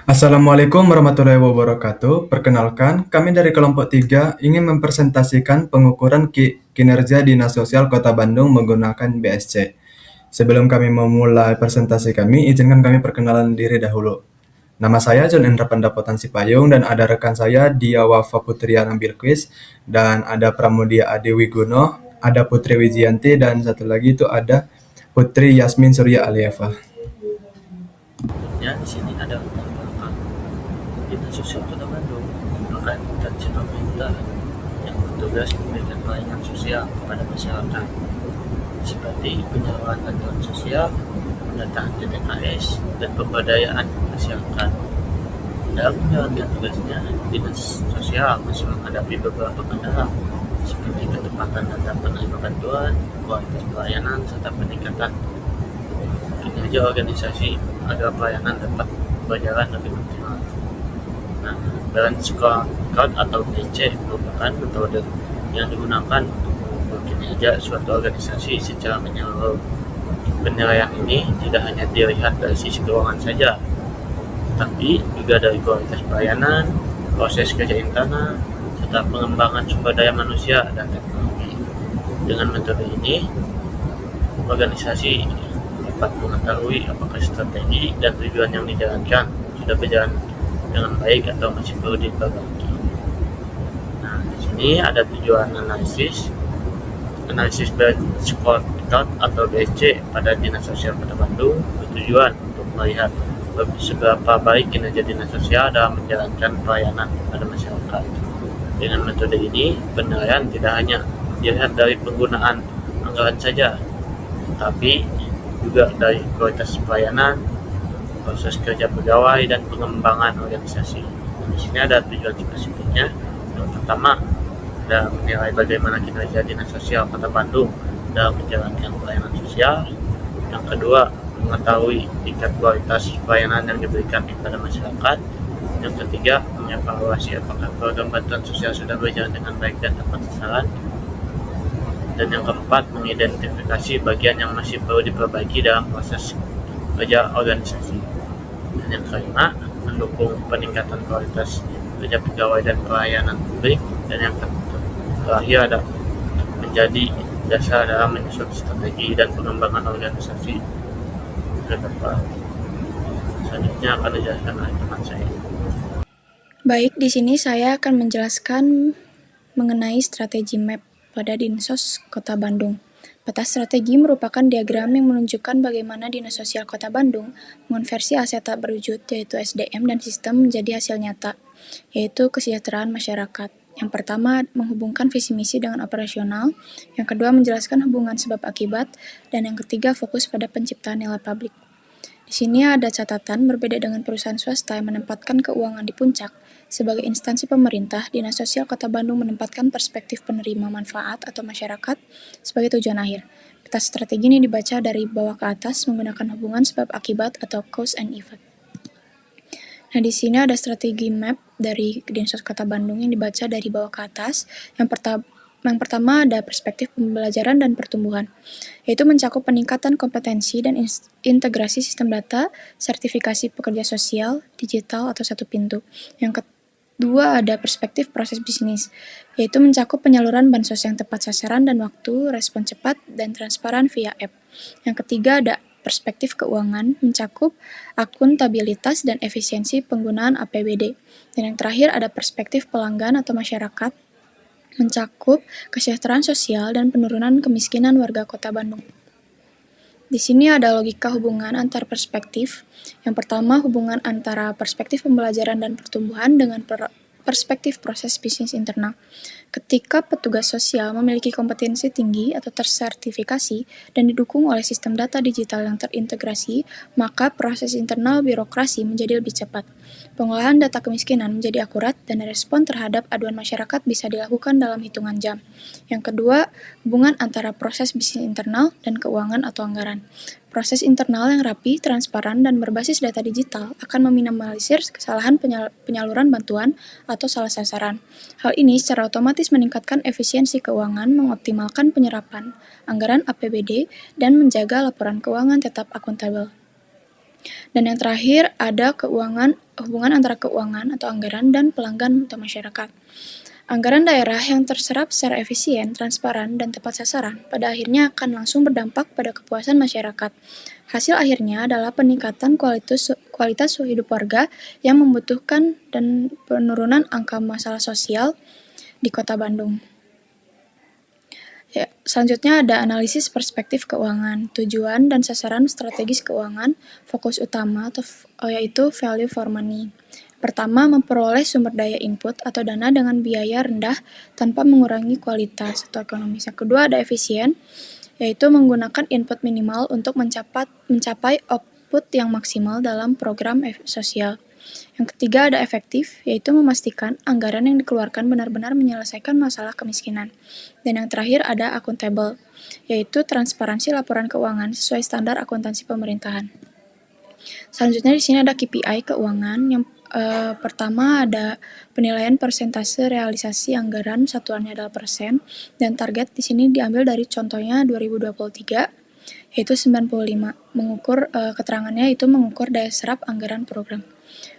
Assalamualaikum warahmatullahi wabarakatuh. Perkenalkan, kami dari kelompok 3 ingin mempresentasikan pengukuran kinerja Dinas Sosial Kota Bandung menggunakan BSC. Sebelum kami memulai presentasi kami, izinkan kami perkenalan diri dahulu. Nama saya John Endra Pendapotan Sipayung dan ada rekan saya Dia Wafa Putriana Bilqis dan ada Pramudia Ade Wiguno, ada Putri Wijianti dan satu lagi itu ada Putri Yasmin Surya Alieva. Ya, di sini ada pengembangan Dinas Sosial Kota Bandung merupakan instansi pemerintah yang bertugas memberikan pelayanan sosial kepada masyarakat seperti penyaluran bantuan sosial, pendataan TTKS, dan pemberdayaan masyarakat. Dalam menjalankan tugasnya, Dinas Sosial masih menghadapi beberapa kendala seperti ketepatan data penerima bantuan, kualitas pelayanan, serta peningkatan kinerja organisasi agar pelayanan dapat berjalan lebih optimal. Nah, balance scorecard atau BC merupakan metode yang digunakan untuk mengukur kinerja suatu organisasi secara menyeluruh. Penilaian ini tidak hanya dilihat dari sisi keuangan saja, tapi juga dari kualitas pelayanan, proses kerja internal, serta pengembangan sumber daya manusia dan teknologi. Dengan metode ini, organisasi dapat mengetahui apakah strategi dan tujuan yang dijalankan sudah berjalan dengan baik atau masih perlu diperbaiki. Nah, di sini ada tujuan analisis scorecard atau BSC pada Dinas Sosial Kota Bandung bertujuan untuk melihat seberapa baik kinerja Dinas Sosial dalam menjalankan pelayanan pada masyarakat. Dengan metode ini, penilaian tidak hanya dilihat dari penggunaan anggaran saja, tapi juga dari kualitas pelayanan, proses kerja pegawai, dan pengembangan organisasi. Di sini ada tujuan spesifiknya. Yang pertama, adalah menilai bagaimana kinerja Dinas Sosial Kota Bandung dalam menjalankan pelayanan sosial. Yang kedua, mengetahui tingkat kualitas pelayanan yang diberikan kepada masyarakat. Yang ketiga, mengevaluasi apakah program bantuan sosial sudah berjalan dengan baik dan tepat sasaran. Dan yang keempat, mengidentifikasi bagian yang masih perlu diperbaiki dalam proses kerja organisasi. Dan yang kelima, mendukung peningkatan kualitas kerja pegawai dan pelayanan publik. Dan yang terakhir ada menjadi dasar dalam menyusun strategi dan pengembangan organisasi ke depan. Selanjutnya akan dijelaskan oleh teman saya. Baik, di sini saya akan menjelaskan mengenai strategi MAP pada Dinsos Kota Bandung. Peta strategi merupakan diagram yang menunjukkan bagaimana Dinas Sosial Kota Bandung mengonversi aset tak berwujud yaitu SDM dan sistem menjadi hasil nyata, yaitu kesejahteraan masyarakat. Yang pertama, menghubungkan visi misi dengan operasional. Yang kedua, menjelaskan hubungan sebab akibat. Dan yang ketiga, fokus pada penciptaan nilai publik. Di sini ada catatan, berbeda dengan perusahaan swasta yang menempatkan keuangan di puncak. Sebagai instansi pemerintah, Dinas Sosial Kota Bandung menempatkan perspektif penerima manfaat atau masyarakat sebagai tujuan akhir. Peta strategi ini dibaca dari bawah ke atas menggunakan hubungan sebab akibat atau cause and effect. Nah, di sini ada strategi map dari Dinsos Kota Bandung yang dibaca dari bawah ke atas. Yang pertama ada perspektif pembelajaran dan pertumbuhan, yaitu mencakup peningkatan kompetensi dan integrasi sistem data, sertifikasi pekerja sosial, digital atau satu pintu. Yang kedua ada perspektif proses bisnis, yaitu mencakup penyaluran bansos yang tepat sasaran dan waktu, respon cepat, dan transparan via app. Yang ketiga ada perspektif keuangan, mencakup akuntabilitas dan efisiensi penggunaan APBD. Dan yang terakhir ada perspektif pelanggan atau masyarakat, mencakup kesejahteraan sosial dan penurunan kemiskinan warga Kota Bandung. Di sini ada logika hubungan antar perspektif. Yang pertama, hubungan antara perspektif pembelajaran dan pertumbuhan dengan perspektif proses bisnis internal. Ketika petugas sosial memiliki kompetensi tinggi atau tersertifikasi dan didukung oleh sistem data digital yang terintegrasi, maka proses internal birokrasi menjadi lebih cepat. Pengolahan data kemiskinan menjadi akurat dan respon terhadap aduan masyarakat bisa dilakukan dalam hitungan jam. Yang kedua, hubungan antara proses bisnis internal dan keuangan atau anggaran. Proses internal yang rapi, transparan, dan berbasis data digital akan meminimalisir kesalahan penyaluran bantuan atau salah sasaran. Hal ini secara otomatis meningkatkan efisiensi keuangan, mengoptimalkan penyerapan anggaran APBD, dan menjaga laporan keuangan tetap akuntabel. Dan yang terakhir ada hubungan antara keuangan atau anggaran dan pelanggan atau masyarakat. Anggaran daerah yang terserap secara efisien, transparan, dan tepat sasaran pada akhirnya akan langsung berdampak pada kepuasan masyarakat. Hasil akhirnya adalah peningkatan kualitas hidup warga yang membutuhkan dan penurunan angka masalah sosial di Kota Bandung. Ya, selanjutnya ada analisis perspektif keuangan, tujuan dan sasaran strategis keuangan, fokus utama yaitu value for money. Pertama, memperoleh sumber daya input atau dana dengan biaya rendah tanpa mengurangi kualitas atau ekonomis. Yang kedua ada efisien, yaitu menggunakan input minimal untuk mencapai output yang maksimal dalam program sosial. Yang ketiga ada efektif, yaitu memastikan anggaran yang dikeluarkan benar-benar menyelesaikan masalah kemiskinan. Dan yang terakhir ada accountable, yaitu transparansi laporan keuangan sesuai standar akuntansi pemerintahan. Selanjutnya di sini ada KPI keuangan. Yang pertama ada penilaian persentase realisasi anggaran, satuannya adalah persen, dan target di sini diambil dari contohnya 2023 yaitu 95. Keterangannya itu mengukur daya serap anggaran program.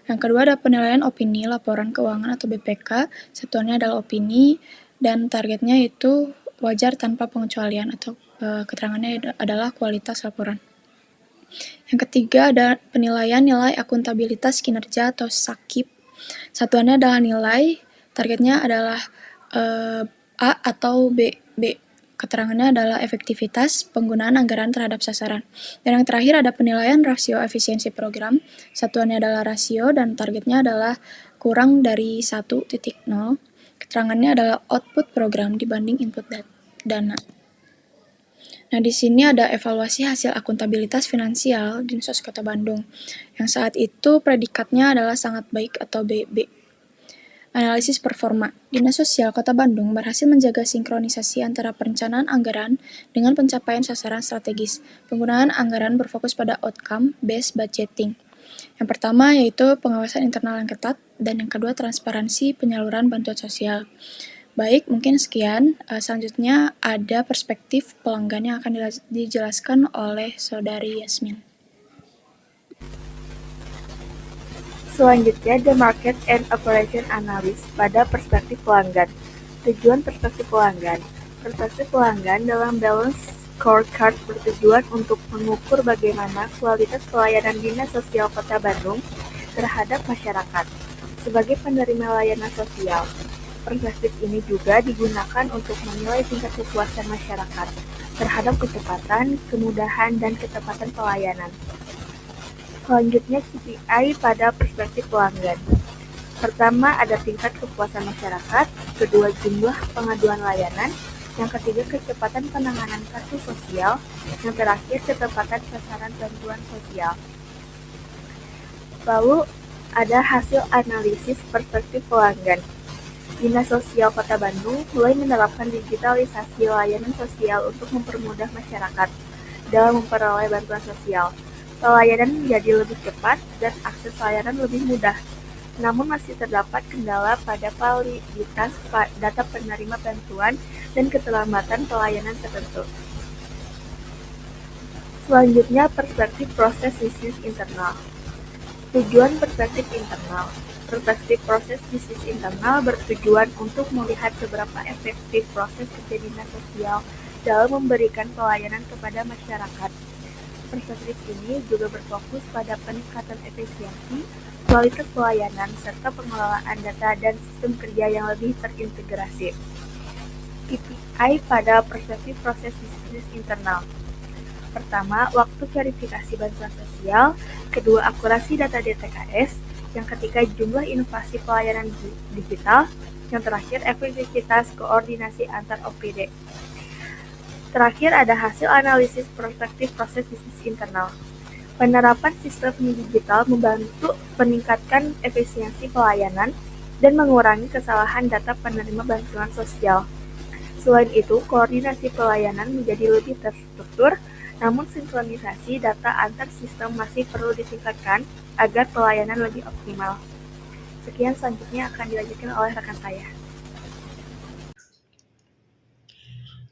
Yang kedua ada penilaian opini laporan keuangan atau BPK, satuannya adalah opini, dan targetnya itu wajar tanpa pengecualian atau keterangannya adalah kualitas laporan. Yang ketiga ada penilaian nilai akuntabilitas kinerja atau SAKIP. Satuannya adalah nilai, targetnya adalah A atau B. Keterangannya adalah efektivitas penggunaan anggaran terhadap sasaran. Dan yang terakhir ada penilaian rasio efisiensi program. Satuannya adalah rasio dan targetnya adalah kurang dari 1.0. Keterangannya adalah output program dibanding input dana. Nah, di sini ada evaluasi hasil akuntabilitas finansial Dinsos Kota Bandung, yang saat itu predikatnya adalah sangat baik atau BB. Analisis performa. Dinas Sosial Kota Bandung berhasil menjaga sinkronisasi antara perencanaan anggaran dengan pencapaian sasaran strategis. Penggunaan anggaran berfokus pada outcome-based budgeting. Yang pertama yaitu pengawasan internal yang ketat, dan yang kedua transparansi penyaluran bantuan sosial. Baik, mungkin sekian. Selanjutnya ada perspektif pelanggan yang akan dijelaskan oleh Saudari Yasmin. Selanjutnya, the market and operation analysis pada perspektif pelanggan. Tujuan perspektif pelanggan. Perspektif pelanggan dalam balance scorecard bertujuan untuk mengukur bagaimana kualitas pelayanan Dinas Sosial Kota Bandung terhadap masyarakat sebagai penerima layanan sosial. Perspektif ini juga digunakan untuk menilai tingkat kepuasan masyarakat terhadap kecepatan, kemudahan, dan ketepatan pelayanan. Selanjutnya KPI pada perspektif pelanggan. Pertama ada tingkat kepuasan masyarakat, kedua jumlah pengaduan layanan, yang ketiga kecepatan penanganan kasus sosial, yang terakhir ketepatan sasaran bantuan sosial. Lalu ada hasil analisis perspektif pelanggan. Dinas Sosial Kota Bandung mulai menerapkan digitalisasi layanan sosial untuk mempermudah masyarakat dalam memperoleh bantuan sosial. Pelayanan menjadi lebih cepat dan akses layanan lebih mudah. Namun masih terdapat kendala pada validitas data penerima bantuan dan keterlambatan pelayanan tertentu. Selanjutnya perspektif proses bisnis internal. Tujuan perspektif internal. Perspektif proses bisnis internal bertujuan untuk melihat seberapa efektif proses kerja dinas sosial dalam memberikan pelayanan kepada masyarakat. Perspektif ini juga berfokus pada peningkatan efisiensi, kualitas pelayanan, serta pengelolaan data dan sistem kerja yang lebih terintegrasi. KPI pada perspektif proses bisnis internal. Pertama, waktu verifikasi bantuan sosial, kedua akurasi data DTKS, yang ketiga jumlah inovasi pelayanan digital, yang terakhir efektivitas koordinasi antar OPD. Terakhir ada hasil analisis perspektif proses bisnis internal. Penerapan sistem digital membantu meningkatkan efisiensi pelayanan dan mengurangi kesalahan data penerima bantuan sosial. Selain itu, koordinasi pelayanan menjadi lebih terstruktur, namun sinkronisasi data antar sistem masih perlu ditingkatkan agar pelayanan lebih optimal. Sekian, selanjutnya akan dilanjutkan oleh rekan saya.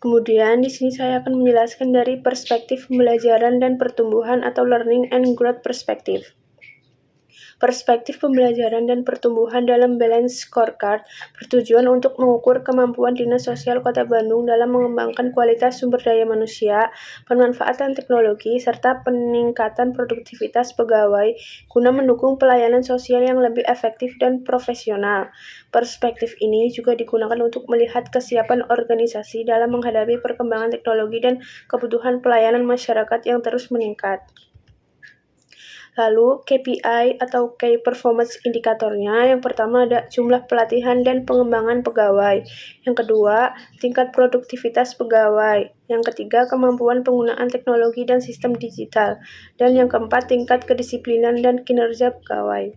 Kemudian di sini saya akan menjelaskan dari perspektif pembelajaran dan pertumbuhan atau learning and growth perspective. Perspektif pembelajaran dan pertumbuhan dalam Balance Scorecard bertujuan untuk mengukur kemampuan Dinas Sosial Kota Bandung dalam mengembangkan kualitas sumber daya manusia, pemanfaatan teknologi, serta peningkatan produktivitas pegawai guna mendukung pelayanan sosial yang lebih efektif dan profesional. Perspektif ini juga digunakan untuk melihat kesiapan organisasi dalam menghadapi perkembangan teknologi dan kebutuhan pelayanan masyarakat yang terus meningkat. Lalu KPI atau Key Performance Indikatornya, yang pertama ada jumlah pelatihan dan pengembangan pegawai. Yang kedua, tingkat produktivitas pegawai. Yang ketiga, kemampuan penggunaan teknologi dan sistem digital. Dan yang keempat, tingkat kedisiplinan dan kinerja pegawai.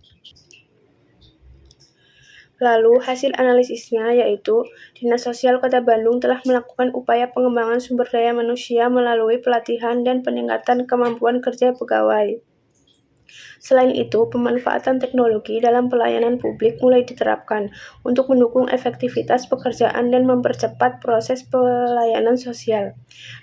Lalu hasil analisisnya yaitu Dinas Sosial Kota Bandung telah melakukan upaya pengembangan sumber daya manusia melalui pelatihan dan peningkatan kemampuan kerja pegawai. Selain itu, pemanfaatan teknologi dalam pelayanan publik mulai diterapkan untuk mendukung efektivitas pekerjaan dan mempercepat proses pelayanan sosial.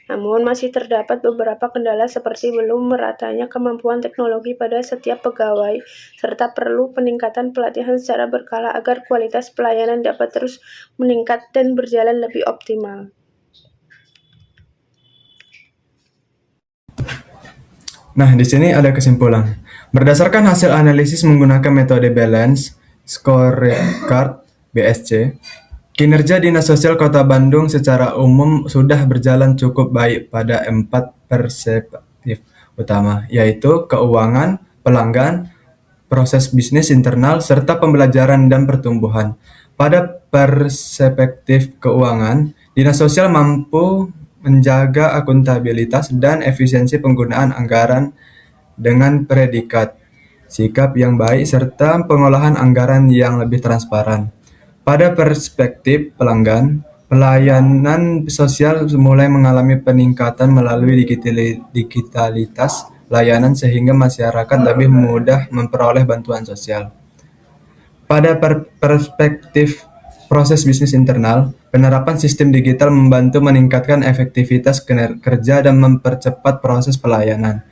Namun, masih terdapat beberapa kendala seperti belum meratanya kemampuan teknologi pada setiap pegawai, serta perlu peningkatan pelatihan secara berkala agar kualitas pelayanan dapat terus meningkat dan berjalan lebih optimal. Nah, di sini ada kesimpulan. Berdasarkan hasil analisis menggunakan metode Balance Scorecard (BSC), kinerja Dinas Sosial Kota Bandung secara umum sudah berjalan cukup baik pada 4 perspektif utama, yaitu keuangan, pelanggan, proses bisnis internal, serta pembelajaran dan pertumbuhan. Pada perspektif keuangan, Dinas Sosial mampu menjaga akuntabilitas dan efisiensi penggunaan anggaran dengan predikat sikap yang baik serta pengolahan anggaran yang lebih transparan. Pada perspektif pelanggan, pelayanan sosial mulai mengalami peningkatan melalui digitalitas layanan sehingga masyarakat lebih mudah memperoleh bantuan sosial. Pada perspektif proses bisnis internal, penerapan sistem digital membantu meningkatkan efektivitas kerja dan mempercepat proses pelayanan.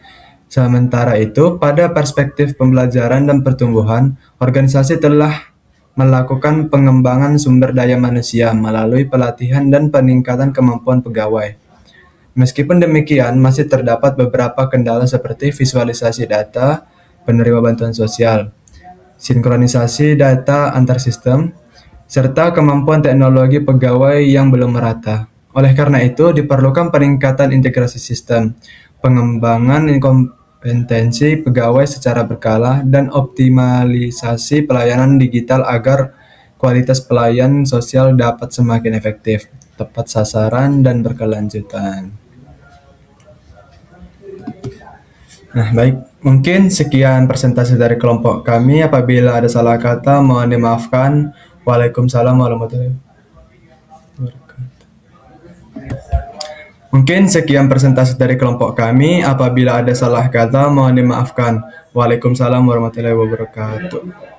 Sementara itu, pada perspektif pembelajaran dan pertumbuhan, organisasi telah melakukan pengembangan sumber daya manusia melalui pelatihan dan peningkatan kemampuan pegawai. Meskipun demikian, masih terdapat beberapa kendala seperti visualisasi data penerima bantuan sosial, sinkronisasi data antar sistem, serta kemampuan teknologi pegawai yang belum merata. Oleh karena itu, diperlukan peningkatan integrasi sistem, pengembangan kompetensi pegawai secara berkala, dan optimalisasi pelayanan digital agar kualitas pelayanan sosial dapat semakin efektif, tepat sasaran, dan berkelanjutan. Nah, baik. Mungkin sekian presentasi dari kelompok kami. Apabila ada salah kata, mohon dimaafkan. Waalaikumsalam warahmatullahi wabarakatuh. Mungkin sekian presentasi dari kelompok kami. Apabila ada salah kata, mohon dimaafkan. Waalaikumsalam warahmatullahi wabarakatuh.